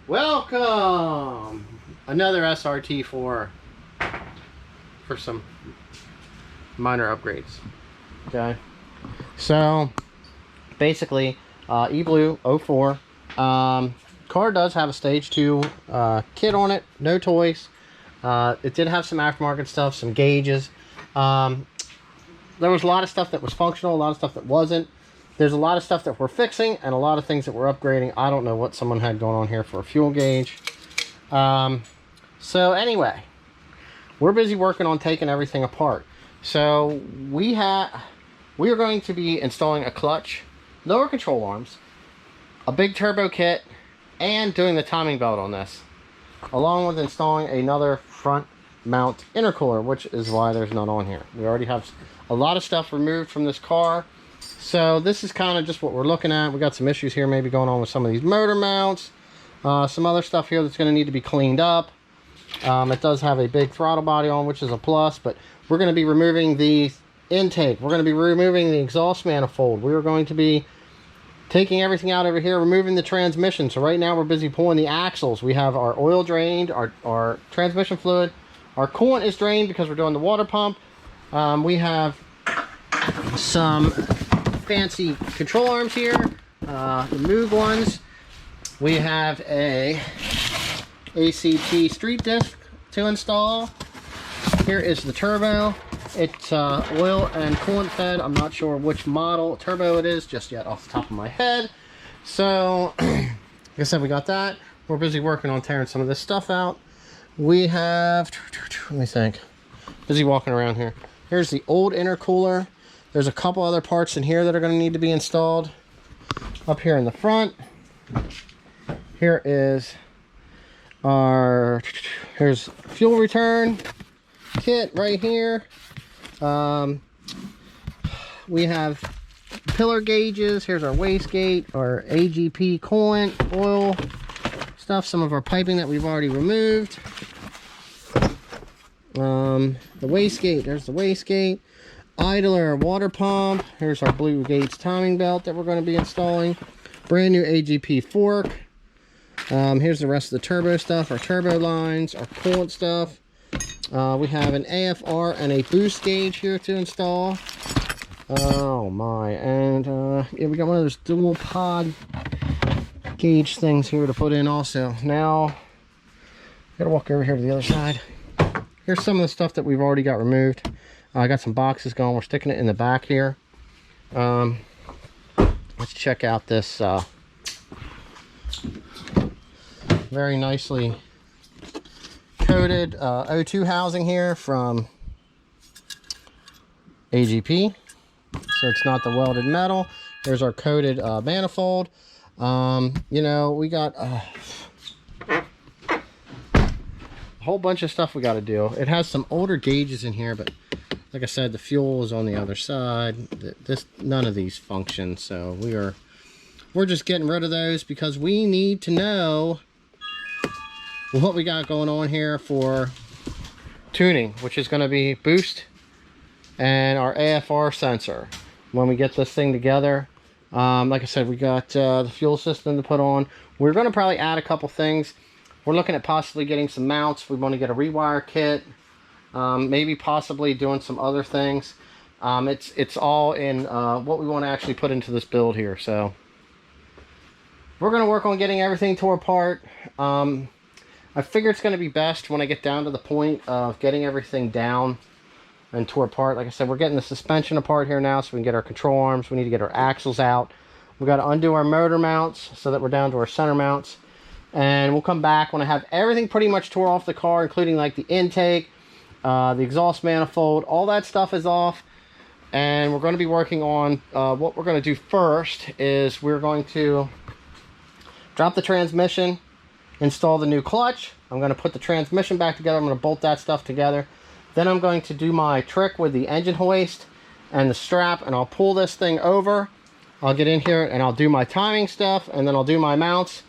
Welcome! Another SRT4 for some minor upgrades. Okay, so basically eBlue 04 car does have a stage 2 kit on it, no toys. It did have some aftermarket stuff, some gauges. There was a lot of stuff that was functional, a lot of stuff that wasn't. There's a lot of stuff that we're fixing and a lot of things that we're upgrading. I don't know what someone had going on here for a fuel gauge. So anyway, we're busy working on taking everything apart. So we are going to be installing a clutch, lower control arms, a big turbo kit, and doing the timing belt on this, along with installing another front mount intercooler, which is why there's none on here. We already have a lot of stuff removed from this car. So this is kind of just what we're looking at. We got some issues here maybe going on with some of these motor mounts. Some other stuff here that's going to need to be cleaned up. It does have a big throttle body on, which is a plus, but we're going to be removing the intake. We're going to be removing the exhaust manifold. We're going to be taking everything out over here, removing the transmission. So right now we're busy pulling the axles. We have our oil drained, our transmission fluid. Our coolant is drained because we're doing the water pump. We have some fancy control arms here, the Moog ones. We have a ACT street disc to install. Here is the turbo. It's oil and coolant fed. I'm not sure which model turbo it is just yet off the top of my head. So like I said, we got that. We're busy working on tearing some of this stuff out. We have, let me think, busy walking around here. Here's the old intercooler. There's a couple other parts in here that are going to need to be installed. Up here in the front, here is here's fuel return kit right here. We have pillar gauges. Here's our wastegate, our AGP coolant, oil stuff, some of our piping that we've already removed. The wastegate, there's the wastegate. Idler, water pump. Here's our Blue Gates timing belt that we're going to be installing. Brand new AGP fork. Here's the rest of the turbo stuff, our turbo lines, our coolant stuff. We have an AFR and a boost gauge here to install. Oh my, and yeah, we got one of those dual pod gauge things here to put in also. Now, gotta walk over here to the other side. Here's some of the stuff that we've already got removed. I got some boxes going. We're sticking it in the back here. Let's check out this very nicely coated O2 housing here from AGP. So it's not the welded metal. There's our coated manifold. You know, we got a whole bunch of stuff we got to do. It has some older gauges in here, but like I said, the fuel is on the other side. None of these function, so we're just getting rid of those because we need to know what we got going on here for tuning, which is going to be boost and our AFR sensor. When we get this thing together, like I said, we got the fuel system to put on. We're going to probably add a couple things. We're looking at possibly getting some mounts. We want to get a rewire kit. Maybe possibly doing some other things. It's all in what we want to actually put into this build here. So we're going to work on getting everything tore apart. I figure it's going to be best when I get down to the point of getting everything down and tore apart. Like I said, we're getting the suspension apart here now so we can get our control arms. We need to get our axles out. We got to undo our motor mounts so that we're down to our center mounts. And we'll come back when I have everything pretty much tore off the car, including like the intake, the exhaust manifold, all that stuff is off. And we're going to be working on what we're going to do first is we're going to drop the transmission, install the new clutch. I'm going to put the transmission back together. I'm going to bolt that stuff together. Then I'm going to do my trick with the engine hoist and the strap, and I'll pull this thing over. I'll get in here and I'll do my timing stuff, and then I'll do my mounts.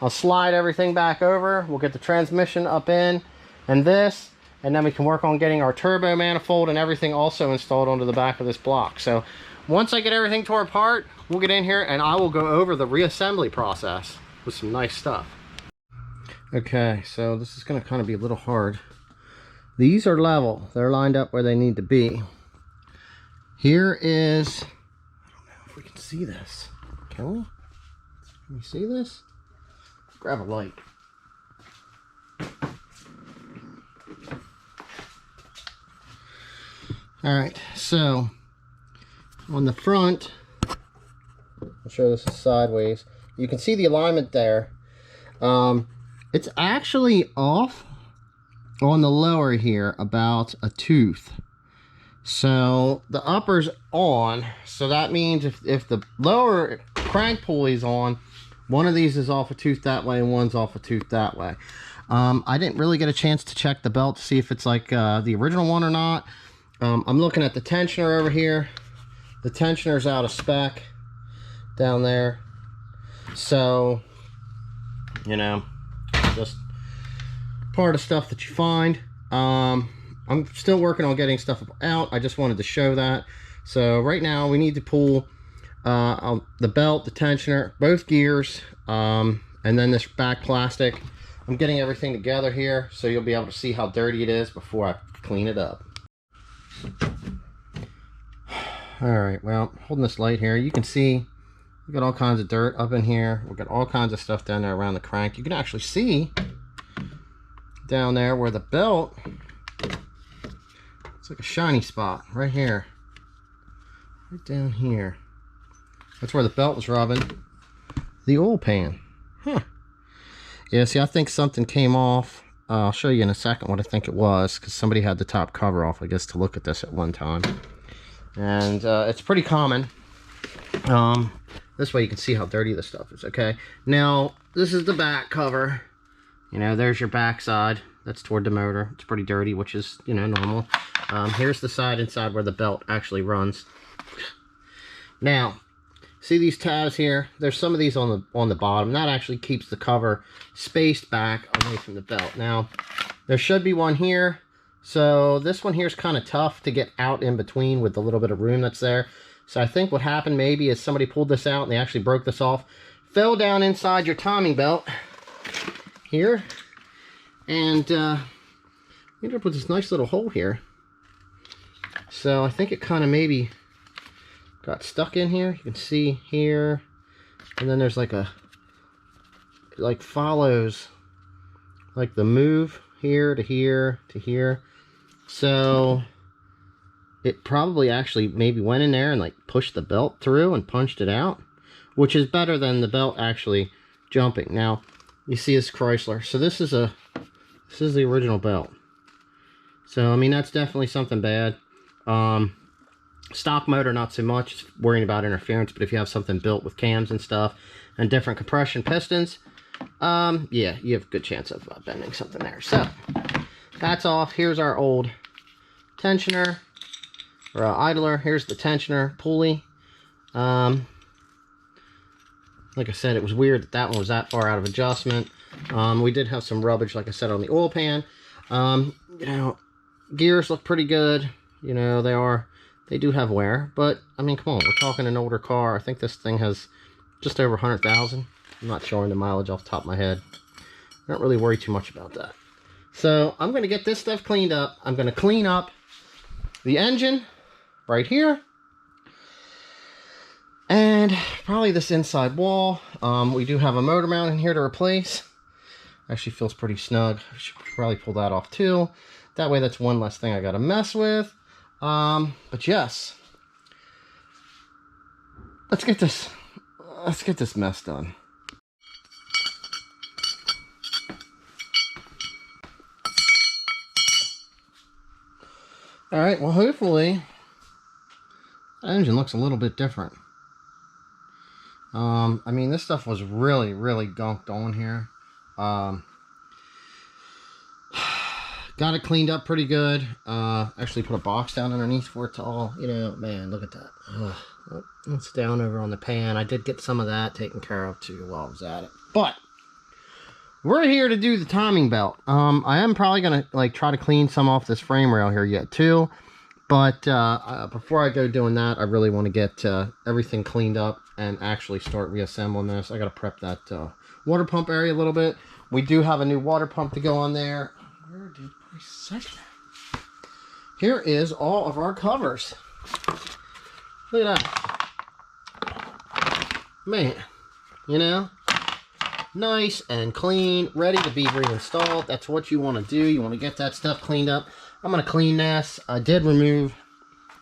I'll slide everything back over. We'll get the transmission up in and this, and then we can work on getting our turbo manifold and everything also installed onto the back of this block. So once I get everything tore apart, we'll get in here and I will go over the reassembly process with some nice stuff. Okay, so this is going to kind of be a little hard. These are level. They're lined up where they need to be. Here is, I don't know if we can see this. Can we? Can we see this? Grab a light. Alright, so on the front, I'll show this sideways. You can see the alignment there. It's actually off on the lower here about a tooth. So the upper's on, so that means if the lower crank pulley's on, one of these is off a tooth that way and one's off a tooth that way. I didn't really get a chance to check the belt to see if it's like the original one or not. I'm looking at the tensioner over here. The tensioner's out of spec down there. So, you know, just part of stuff that you find. I'm still working on getting stuff out. I just wanted to show that. So right now we need to pull the belt, the tensioner, both gears, and then this back plastic. I'm getting everything together here so you'll be able to see how dirty it is before I clean it up. Alright, well, holding this light here, you can see we got all kinds of dirt up in here. We've got all kinds of stuff down there around the crank. You can actually see down there where the belt, it's like a shiny spot right here. Right down here. That's where the belt was rubbing the oil pan. Huh. Yeah, see, I think something came off. I'll show you in a second what I think it was, because somebody had the top cover off, I guess, to look at this at one time. And it's pretty common. This way you can see how dirty this stuff is, okay? Now, this is the back cover. You know, there's your back side. That's toward the motor. It's pretty dirty, which is, you know, normal. Here's the side inside where the belt actually runs. Now, see these tabs here? There's some of these on the bottom. That actually keeps the cover spaced back away from the belt. Now, there should be one here. So this one here is kind of tough to get out in between with the little bit of room that's there. So I think what happened maybe is somebody pulled this out and they actually broke this off. Fell down inside your timing belt here. And we ended up with this nice little hole here. So I think it kind of maybe got stuck in here. You can see here. And then there's like a, it like follows like the move here to here to here. So it probably actually maybe went in there and like pushed the belt through and punched it out, which is better than the belt actually jumping. Now you see this Chrysler. So this is the original belt. So I mean, that's definitely something bad. Stock motor, not so much. It's worrying about interference, but if you have something built with cams and stuff and different compression pistons, yeah, you have a good chance of bending something there. So that's off. Here's our old tensioner or idler. Here's the tensioner pulley. Like I said, it was weird that one was that far out of adjustment. We did have some rubbish, like I said, on the oil pan. You know, gears look pretty good. You know, they do have wear, but I mean, come on, we're talking an older car. I think this thing has just over 100,000. I'm not showing the mileage off the top of my head. I don't really worry too much about that. So I'm going to get this stuff cleaned up. I'm going to clean up the engine right here. And probably this inside wall. We do have a motor mount in here to replace. Actually feels pretty snug. I should probably pull that off too. That way that's one less thing I got to mess with. But yes. Let's get this mess done. Alright, well hopefully the engine looks a little bit different. I mean, this stuff was really gunked on here. Got it cleaned up pretty good. Actually put a box down underneath for it to all, you know, man, look at that. Ugh. It's down over on the pan. I did get some of that taken care of too while I was at it. But we're here to do the timing belt. I am probably gonna like try to clean some off this frame rail here yet too. But before I go doing that, I really want to get everything cleaned up and actually start reassembling this. I gotta prep that water pump area a little bit. We do have a new water pump to go on there. Where did I set that? Here is all of our covers. Look at that. Man, you know, nice and clean, ready to be reinstalled. That's what you want to do. You want to get that stuff cleaned up. I'm going to clean this. I did remove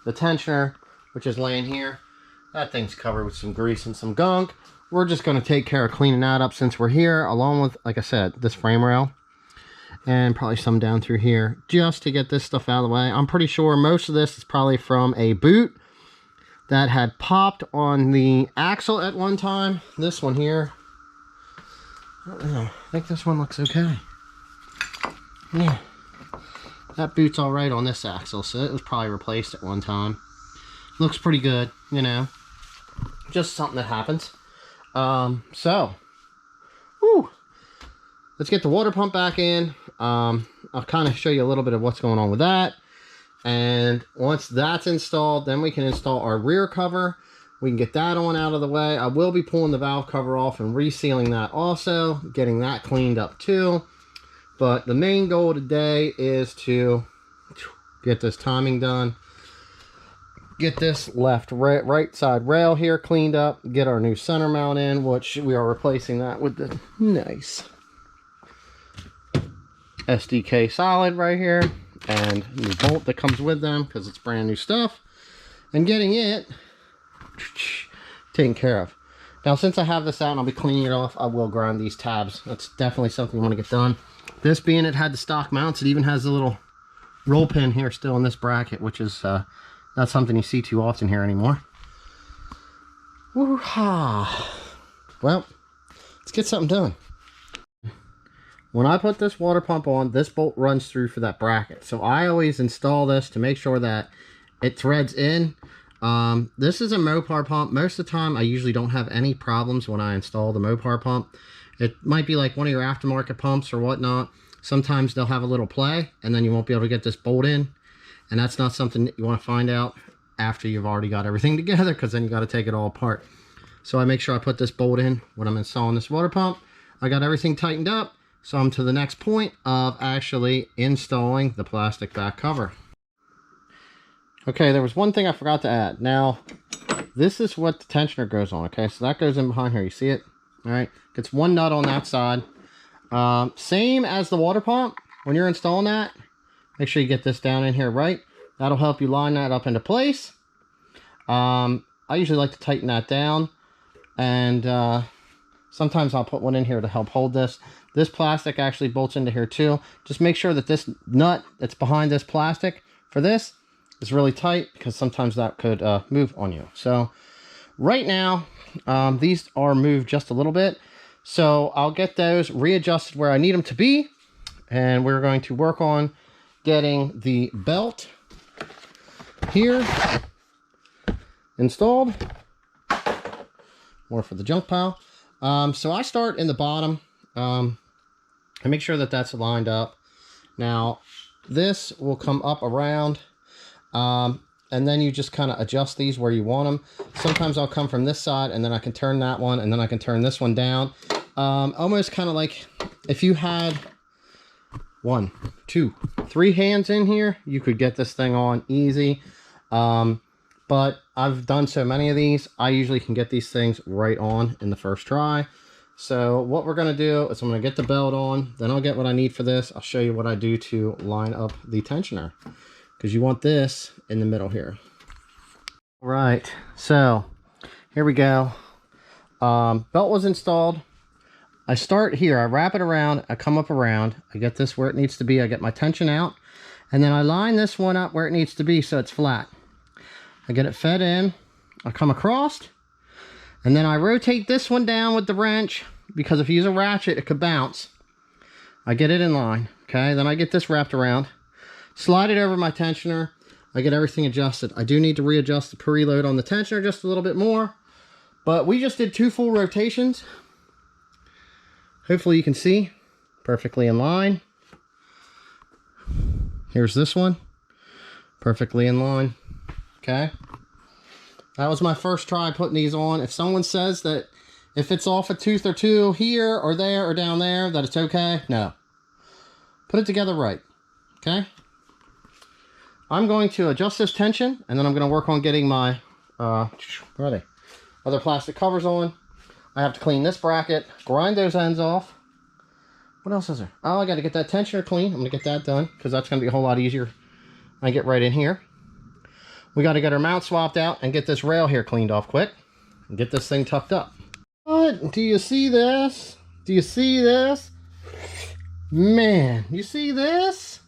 the tensioner, which is laying here. That thing's covered with some grease and some gunk. We're just going to take care of cleaning that up since we're here, along with, like I said, this frame rail. And probably some down through here, just to get this stuff out of the way. I'm pretty sure most of this is probably from a boot that had popped on the axle at one time. This one here, I don't know, I think this one looks okay. Yeah, that boot's all right on this axle, so it was probably replaced at one time. Looks pretty good, you know, just something that happens. So, whew, let's get the water pump back in. I'll kind of show you a little bit of what's going on with that. And once that's installed, then we can install our rear cover. We can get that on out of the way. I will be pulling the valve cover off and resealing that also, getting that cleaned up too. But the main goal today is to get this timing done, get this right side rail here cleaned up, get our new center mount in, which we are replacing that with the nice SDK solid right here, and new bolt that comes with them because it's brand new stuff, and getting it taken care of. Now, since I have this out and I'll be cleaning it off, I will grind these tabs. That's definitely something you want to get done. This being it had the stock mounts, it even has a little roll pin here still in this bracket, which is not something you see too often here anymore. Woo-ha! Well, let's get something done. When I put this water pump on, this bolt runs through for that bracket. So I always install this to make sure that it threads in. This is a Mopar pump. Most of the time, I usually don't have any problems when I install the Mopar pump. It might be like one of your aftermarket pumps or whatnot. Sometimes they'll have a little play, and then you won't be able to get this bolt in. And that's not something that you want to find out after you've already got everything together, because then you got to take it all apart. So I make sure I put this bolt in when I'm installing this water pump. I got everything tightened up. So I'm to the next point of actually installing the plastic back cover. Okay, there was one thing I forgot to add. Now, this is what the tensioner goes on, okay? So that goes in behind here. You see it? All right. Gets one nut on that side. Same as the water pump. When you're installing that, make sure you get this down in here right. That'll help you line that up into place. I usually like to tighten that down. And sometimes I'll put one in here to help hold this. This plastic actually bolts into here too. Just make sure that this nut that's behind this plastic for this is really tight, because sometimes that could move on you. So right now, these are moved just a little bit. So I'll get those readjusted where I need them to be. And we're going to work on getting the belt here installed. More for the junk pile. So I start in the bottom. I make sure that that's lined up. Now, this will come up around, and then you just kind of adjust these where you want them. Sometimes I'll come from this side, and then I can turn that one, and then I can turn this one down. Almost kind of like if you had 1, 2, 3 hands in here, you could get this thing on easy. But I've done so many of these, I usually can get these things right on in the first try. So what we're going to do is I'm going to get the belt on, then I'll get what I need for this. I'll show you what I do to line up the tensioner, because you want this in the middle here. All right, so here we go. Belt was installed. I start here, I wrap it around, I come up around, I get this where it needs to be, I get my tension out, and then I line this one up where it needs to be so it's flat. I get it fed in, I come across, and then I rotate this one down with the wrench, because if you use a ratchet, it could bounce. I get it in line, okay? Then I get this wrapped around, slide it over my tensioner, I get everything adjusted. I do need to readjust the preload on the tensioner just a little bit more, but we just did 2 full rotations. Hopefully you can see, perfectly in line. Here's this one, perfectly in line, okay? That was my first try putting these on. If someone says that if it's off a tooth or two here or there or down there, that it's okay. No. Put it together right. Okay? I'm going to adjust this tension, and then I'm going to work on getting my, where are they? Other plastic covers on. I have to clean this bracket, grind those ends off. What else is there? Oh, I got to get that tensioner clean. I'm going to get that done, because that's going to be a whole lot easier. I get right in here. We got to get our mount swapped out and get this rail here cleaned off quick. And get this thing tucked up. What? Do you see this? Do you see this? Man, you see this?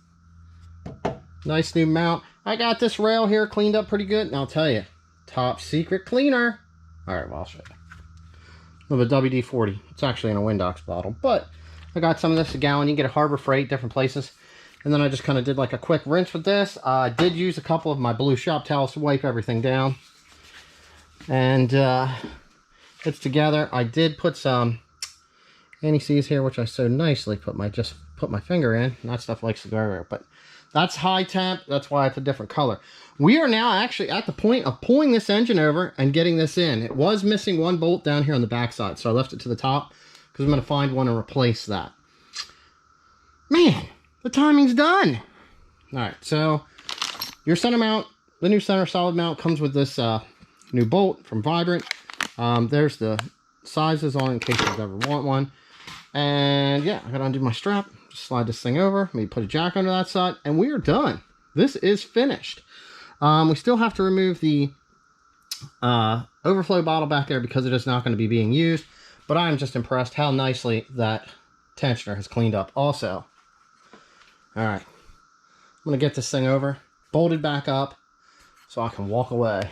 Nice new mount. I got this rail here cleaned up pretty good. And I'll tell you, top secret cleaner. All right, well, I'll show you. Of a WD-40. It's actually in a Windox bottle. But I got some of this, a gallon. You can get a Harbor Freight, different places. And then I just kind of did like a quick rinse with this. I did use a couple of my blue shop towels to wipe everything down. And it's together. I did put some anti-seize here, which I so nicely put my finger in. That stuff likes to go everywhere. But that's high temp. That's why it's a different color. We are now actually at the point of pulling this engine over and getting this in. It was missing one bolt down here on the backside, so I left it to the top because I'm going to find one and replace that. Man, the timing's done. All right, so your center mount, the new center solid mount comes with this new bolt from Vibrant. There's the sizes on in case you ever want one. And yeah, I got to undo my strap. Just slide this thing over. Maybe put a jack under that side. And we are done. This is finished. We still have to remove the overflow bottle back there because it is not going to be being used. But I am just impressed how nicely that tensioner has cleaned up also. Alright. I'm going to get this thing over, bolted back up, so I can walk away.